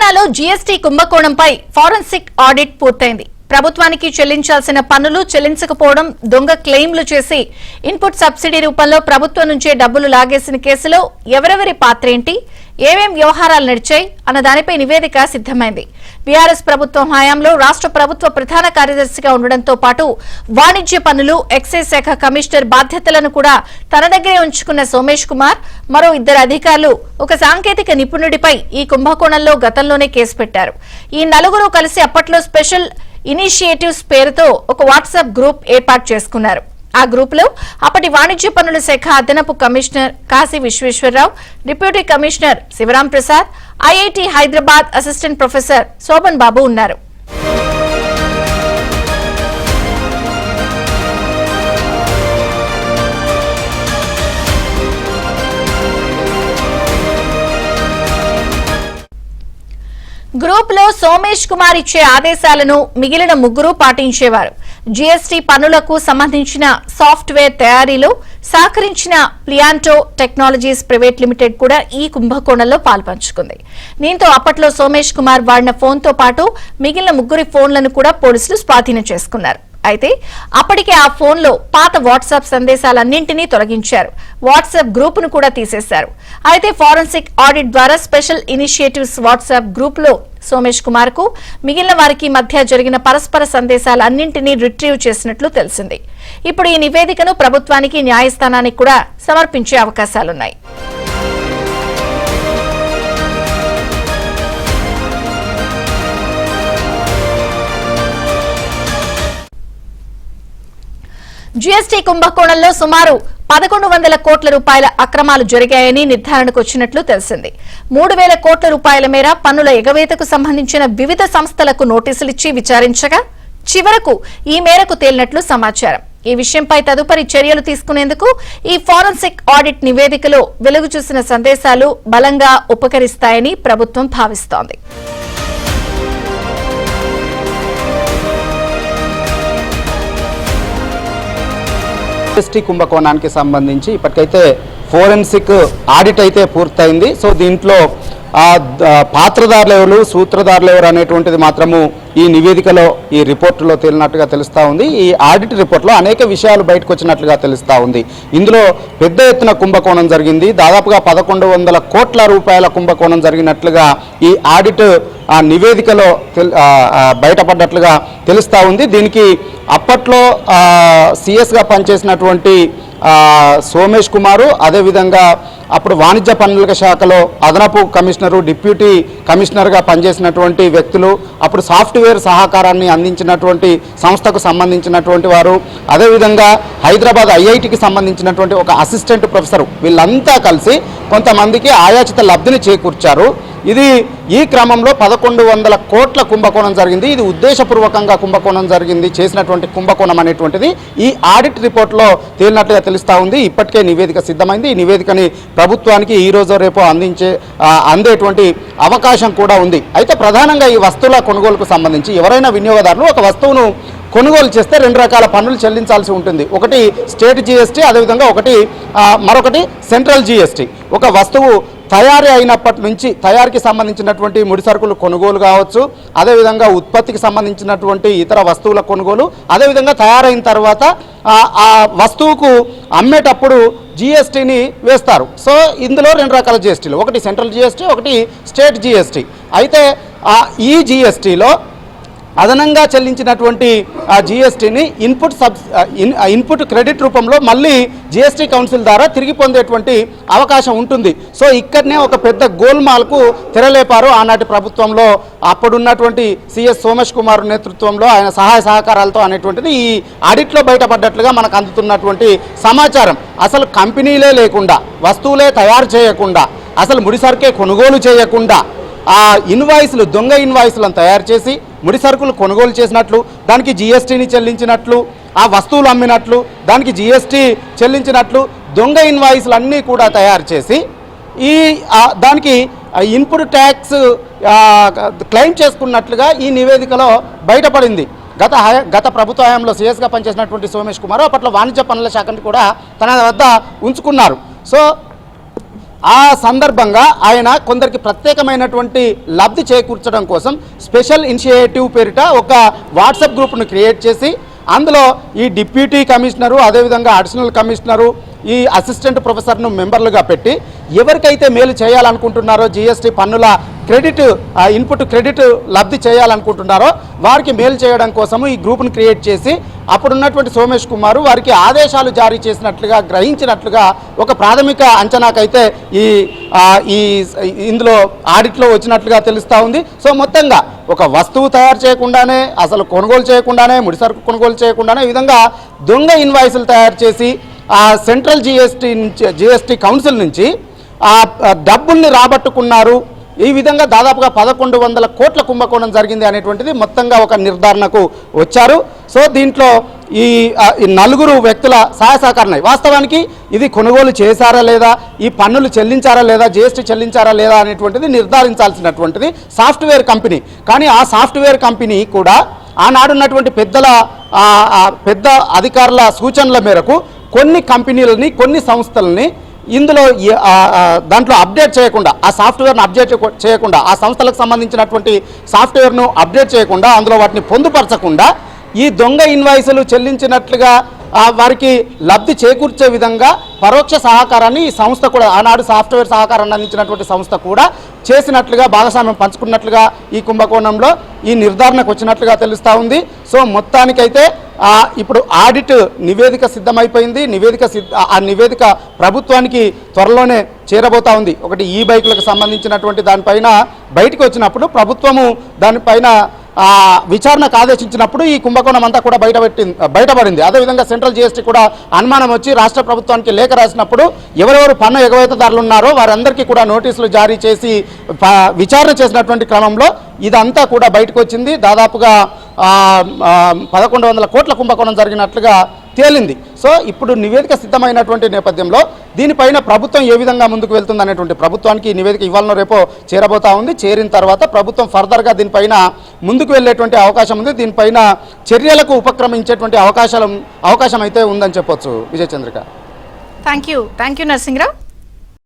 తెలంగాణలో GST కుంభకోణంపై forensic audit పూర్తయింది. ప్రభుత్వానికి చెల్లించాల్సిన పన్నులు చెల్లించకపోవడం, దొంగ క్లెయిమ్లు చేసి ఇన్పుట్ సబ్సిడీ రూపంలో ప్రభుత్వం నుంచే డబ్బులు లాగేసిన కేసులో ఎవరెవరి పాత్ర ఏంటి, ఏమేం వ్యవహారాలు నడిచాయి అన్న దానిపై నివేదిక సిద్దమైంది. బీఆర్ఎస్ ప్రభుత్వం హయాంలో రాష్ట్ర ప్రభుత్వ ప్రధాన కార్యదర్శిగా ఉండడంతో పాటు వాణిజ్య పన్నులు, ఎక్సైజ్ శాఖ కమిషనర్ బాధ్యతలను కూడా తన దగ్గరే ఉంచుకున్న సోమేష్ కుమార్, మరో ఇద్దరు అధికారులు, ఒక సాంకేతిక నిపుణుడిపై ఈ కుంభకోణంలో గతంలోనే కేసు పెట్టారు. ఈ నలుగురు కలిసి అప్పట్లో స్పెషల్ ఇనిషియేటివ్స్ పేరుతో ఒక వాట్సాప్ గ్రూప్ ఏర్పాటు చేసుకున్నారు. ఆ గ్రూప్ లో అప్పటి వాణిజ్య పన్నుల శాఖ అదనపు commissioner Kashi Visweswararao, deputy commissioner Sivaram Prasad, IIT Hyderabad assistant professor Sobhan Babu ఉన్నారు. గ్రూప్ లో సోమేష్ కుమార్ ఇచ్చే ఆదేశాలను మిగిలిన ముగ్గురు పాటించేవారు. జీఎస్టీ పన్నులకు సంబంధించిన సాఫ్ట్వేర్ తయారీలో సహకరించిన ప్లియాంటో టెక్నాలజీస్ ప్రైవేట్ లిమిటెడ్ కూడా ఈ కుంభకోణంలో పాల్పంచుకుంది. దీంతో అప్పట్లో సోమేష్ కుమార్ వాడిన ఫోన్తో పాటు మిగిలిన ముగ్గురి ఫోన్లను కూడా పోలీసులు స్వాధీనం చేసుకున్నారు. అయితే అప్పటికే ఆ ఫోన్లో పాత వాట్సాప్ సందేశాలన్నింటినీ తొలగించారు. వాట్సాప్ గ్రూప్ ను కూడా తీసేశారు. అయితే ఫోరెన్సిక్ ఆడిట్ ద్వారా స్పెషల్ ఇనిషియేటివ్స్ వాట్సాప్ గ్రూప్ లో సోమేష్ కుమార్ కు మిగిలిన వారికి మధ్య జరిగిన పరస్పర సందేశాలన్నింటినీ రిట్రీవ్ చేసినట్లు తెలిసింది. ఇప్పుడు ఈ నివేదికను ప్రభుత్వానికి, న్యాయస్థానానికి కూడా సమర్పించే అవకాశాలున్నాయి. జీఎస్టీ కుంభకోణంలో సుమారు 1100 కోట్ల రూపాయల అక్రమాలు జరిగాయని నిర్ధారణకు వచ్చినట్లు తెలిసింది. 3000 కోట్ల రూపాయల మేర పన్నుల ఎగవేతకు సంబంధించిన వివిధ సంస్థలకు నోటీసులిచ్చి విచారించగా చివరకు ఈ మేరకు తేలినట్లు సమాచారం. ఈ విషయంపై తదుపరి చర్యలు తీసుకునేందుకు ఈ ఫోరెన్సిక్ ఆడిట్ నివేదికలో వెలుగు చూసిన సందేశాలు బలంగా ఉపకరిస్తాయని ప్రభుత్వం భావిస్తోంది. జీఎస్టీ కుంభకోణానికి సంబంధించి ఇప్పటికైతే ఫోరెన్సిక్ ఆడిట్ అయితే పూర్తయింది. సో దీంట్లో పాత్రదారులు ఎవరు, సూత్రధారులు ఎవరు అనేటువంటిది మాత్రము ఈ నివేదికలో, ఈ రిపోర్టులో తేలినట్టుగా తెలుస్తూ ఉంది. ఈ ఆడిట్ రిపోర్ట్లో అనేక విషయాలు బయటకు వచ్చినట్లుగా తెలుస్తూ ఉంది. ఇందులో పెద్ద ఎత్తున కుంభకోణం జరిగింది. దాదాపుగా 1100 కోట్ల రూపాయల కుంభకోణం జరిగినట్లుగా ఈ ఆడిట్ నివేదికలో బయటపడ్డట్లుగా తెలుస్తూ ఉంది. దీనికి అప్పట్లో సిఎస్గా పనిచేసినటువంటి సోమేష్ కుమారు, అదేవిధంగా అప్పుడు వాణిజ్య పన్నుల శాఖలో అదనపు కమిషనరు, డిప్యూటీ కమిషనర్గా పనిచేసినటువంటి వ్యక్తులు, అప్పుడు సాఫ్ట్వేర్ సహకారాన్ని అందించినటువంటి సంస్థకు సంబంధించినటువంటి వారు, అదేవిధంగా హైదరాబాద్ ఐఐటికి సంబంధించినటువంటి ఒక అసిస్టెంట్ ప్రొఫెసరు, వీళ్ళంతా కలిసి కొంతమందికి ఆయాచిత లబ్ధిని చేకూర్చారు. ఈ క్రమంలో 1100 కోట్ల కుంభకోణం జరిగింది. ఇది ఉద్దేశపూర్వకంగా కుంభకోణం జరిగింది, చేసినటువంటి కుంభకోణం అనేటువంటిది ఈ ఆడిట్ రిపోర్ట్లో తేలినట్లుగా తెలుస్తూ ఉంది. ఇప్పటికే నివేదిక సిద్ధమైంది. ఈ నివేదికని ప్రభుత్వానికి ఈ రోజు రేపు అందేటువంటి అవకాశం కూడా ఉంది. అయితే ప్రధానంగా ఈ వస్తువుల కొనుగోలుకు సంబంధించి ఎవరైనా వినియోగదారులు ఒక వస్తువును కొనుగోలు చేస్తే 2 రకాల పన్నులు చెల్లించాల్సి ఉంటుంది. ఒకటి స్టేట్ జీఎస్టీ, అదేవిధంగా మరొకటి సెంట్రల్ జీఎస్టీ. ఒక వస్తువు తయారీ అయినప్పటి నుంచి తయారీకి సంబంధించినటువంటి ముడి సరుకులు కొనుగోలు కావచ్చు, అదేవిధంగా ఉత్పత్తికి సంబంధించినటువంటి ఇతర వస్తువుల కొనుగోలు, అదేవిధంగా తయారైన తర్వాత ఆ వస్తువుకు అమ్మేటప్పుడు జీఎస్టీని వేస్తారు. సో ఇందులో 2 రకాల జీఎస్టీలు, ఒకటి సెంట్రల్ జీఎస్టీ, ఒకటి స్టేట్ జీఎస్టీ. అయితే ఈ జీఎస్టీలో అదనంగా చెల్లించినటువంటి జీఎస్టీని ఇన్పుట్ క్రెడిట్ రూపంలో మళ్ళీ జీఎస్టీ కౌన్సిల్ ద్వారా తిరిగి పొందేటువంటి అవకాశం ఉంటుంది. సో ఇక్కడనే ఒక పెద్ద గోల్మాల్కు తెరలేపారు ఆనాటి ప్రభుత్వంలో. అప్పుడున్నటువంటి సిఎస్ సోమేష్ కుమార్ నేతృత్వంలో ఆయన సహాయ సహకారాలతో అనేటువంటిది ఈ ఆడిట్లో బయటపడ్డట్లుగా మనకు అందుతున్నటువంటి సమాచారం. అసలు కంపెనీలే లేకుండా, వస్తువులే తయారు చేయకుండా, అసలు ముడిసరుకే కొనుగోలు చేయకుండా ఇన్వాయిస్లు, దొంగ ఇన్వాయిస్లను తయారు చేసి ముడి సరుకులు కొనుగోలు చేసినట్లు, దానికి జీఎస్టీని చెల్లించినట్లు, ఆ వస్తువులు అమ్మినట్లు, దానికి జీఎస్టీ చెల్లించినట్లు దొంగ ఇన్వాయిస్లు అన్నీ కూడా తయారు చేసి దానికి ఇన్పుట్ ట్యాక్స్ క్లెయిమ్ చేసుకున్నట్లుగా ఈ నివేదికలో బయటపడింది. గత ప్రభుత్వ హయాంలో సిఎస్గా పనిచేసినటువంటి సోమేష్ కుమార్ అప్పట్లో వాణిజ్య పన్నుల శాఖను కూడా తన వద్ద ఉంచుకున్నారు. సో ఆ సందర్భంగా ఆయన కొందరికి ప్రత్యేకమైనటువంటి లబ్ధి చేకూర్చడం కోసం స్పెషల్ ఇనిషియేటివ్ పేరిట ఒక వాట్సాప్ గ్రూప్ను క్రియేట్ చేసి అందులో ఈ డిప్యూటీ కమిషనరు, అదేవిధంగా అడిషనల్ కమిషనరు, ఈ అసిస్టెంట్ ప్రొఫెసర్ను మెంబర్లుగా పెట్టి ఎవరికైతే మేలు చేయాలనుకుంటున్నారో, జీఎస్టీ పన్నుల క్రెడిట్ ఇన్పుట్ క్రెడిట్ లబ్ధి చేయాలనుకుంటున్నారో వారికి మేలు చేయడం కోసము ఈ గ్రూప్ను క్రియేట్ చేసి అప్పుడున్నటువంటి సోమేష్ కుమార్ వారికి ఆదేశాలు జారీ చేసినట్లుగా గ్రహించినట్లుగా ఒక ప్రాథమిక అంచనాకైతే ఈ ఇందులో ఆడిట్లో వచ్చినట్లుగా తెలుస్తూ ఉంది. సో మొత్తంగా ఒక వస్తువు తయారు చేయకుండానే, అసలు కొనుగోలు చేయకుండానే, ముడిసరుకు కొనుగోలు చేయకుండానే ఈ విధంగా దొంగ ఇన్వాయిస్లు తయారు చేసి సెంట్రల్ జీఎస్టీ కౌన్సిల్ నుంచి డబ్బుల్ని రాబట్టుకున్నారు. ఈ విధంగా దాదాపుగా 1100 కోట్ల కుంభకోణం జరిగింది అనేటువంటిది మొత్తంగా ఒక నిర్ధారణకు వచ్చారు. సో దీంట్లో ఈ 4 వ్యక్తుల సహాయ సహకారాలు వాస్తవానికి ఇది కొనుగోలు చేశారా లేదా, ఈ పన్నులు చెల్లించారా లేదా, జీఎస్టీ చెల్లించారా లేదా అనేటువంటిది నిర్ధారించాల్సినటువంటిది సాఫ్ట్వేర్ కంపెనీ. కానీ ఆ సాఫ్ట్వేర్ కంపెనీ కూడా ఆనాడున్నటువంటి పెద్ద అధికారుల సూచనల మేరకు కొన్ని కంపెనీలని, కొన్ని సంస్థలని ఇందులో దాంట్లో అప్డేట్ చేయకుండా, ఆ సాఫ్ట్వేర్ను అప్డేట్ చేయకుండా, ఆ సంస్థలకు సంబంధించినటువంటి సాఫ్ట్వేర్ను అప్డేట్ చేయకుండా, అందులో వాటిని పొందుపరచకుండా ఈ దొంగ ఇన్వాయిస్లు చెల్లించినట్లుగా వారికి లబ్ధి చేకూర్చే విధంగా పరోక్ష సహకారాన్ని ఈ సంస్థ కూడా, ఆనాడు సాఫ్ట్వేర్ సహకారాన్ని అందించినటువంటి సంస్థ కూడా చేసినట్లుగా, భాగస్వామ్యం పంచుకున్నట్లుగా ఈ కుంభకోణంలో ఈ నిర్ధారణకు వచ్చినట్లుగా తెలుస్తూ ఉంది. సో మొత్తానికైతే ఇప్పుడు ఆడిట్ నివేదిక సిద్ధమైపోయింది. ఆ నివేదిక ప్రభుత్వానికి త్వరలోనే చేరబోతా ఉంది. ఒకటి ఈ బైకులకు సంబంధించినటువంటి దానిపైన బయటకు వచ్చినప్పుడు ప్రభుత్వము దానిపైన విచారణకు ఆదేశించినప్పుడు ఈ కుంభకోణం అంతా కూడా బయటపడింది. అదేవిధంగా సెంట్రల్ జీఎస్టీ కూడా అనుమానం వచ్చి రాష్ట్ర ప్రభుత్వానికి లేఖ రాసినప్పుడు ఎవరెవరు పన్ను ఎగవేతదారులు ఉన్నారో వారందరికీ కూడా నోటీసులు జారీ చేసి విచారణ చేసినటువంటి క్రమంలో ఇదంతా కూడా బయటకు వచ్చింది. దాదాపుగా 1100 కోట్ల కుంభకోణం జరిగినట్లుగా తేలింది. సో ఇప్పుడు నివేదిక సిద్ధమైనటువంటి నేపథ్యంలో దీనిపైన ప్రభుత్వం ఏ విధంగా ముందుకు వెళ్తుంది అనేటువంటి, ప్రభుత్వానికి ఈ నివేదిక ఇవాళ రేపో చేరబోతా ఉంది. చేరిన తర్వాత ప్రభుత్వం ఫర్దర్గా దీనిపైన ముందుకు వెళ్ళేటువంటి అవకాశం ఉంది. దీనిపైన చర్యలకు ఉపక్రమించేటువంటి అవకాశం అయితే ఉందని చెప్పొచ్చు. విజయచంద్రిక. Thank you Narasimharao.